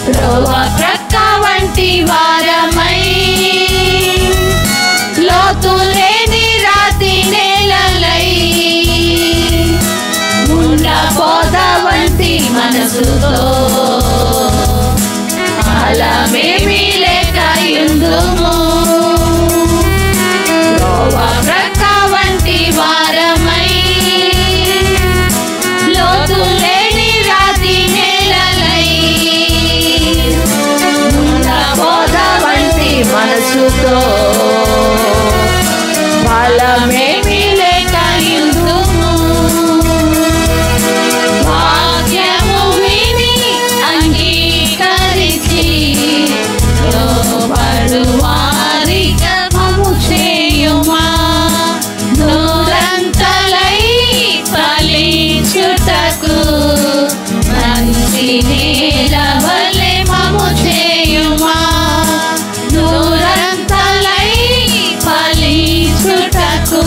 త్రోవ ప్రక్క వంటి వారమై లోతు లేని రాతి నేలలై ముళ్ళ బోధ వంటి మనసుతో ఫలమేమీ లేక యుందుము. త్రోవ ప్రక్క వంటి వారమై లోతు లేని రాతి నేలలై ముళ్ళ బోధ వంటి మనసుతో ఫలమేమీ లేక యుందుము. వాక్యము విని అంగీకరించి లోబడు వారిగా మమ్ము చేయుమా. నూరంతలై ఫలించుటకు మంచి నేల వలె మమ్ము చేయుమా. నూరంతలై ఫలించుటకు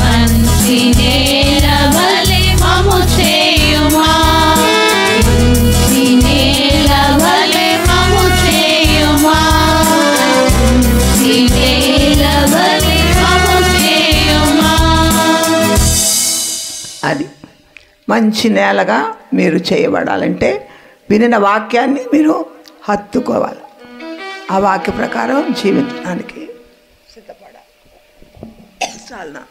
మంచి నేల వలె మమ్ము చేయుమా. మంచి నేల వలె మమ్ము చేయుమా. మంచి నేల వలె మమ్ము చేయుమా. అది మంచి నేలగా మీరు చేయబడాలంటే వినిన వాక్యాన్ని మీరు హత్తుకోవాలి. ఆ వాక్య ప్రకారం జీవించడానికి సిద్ధపడాలి. చాలు.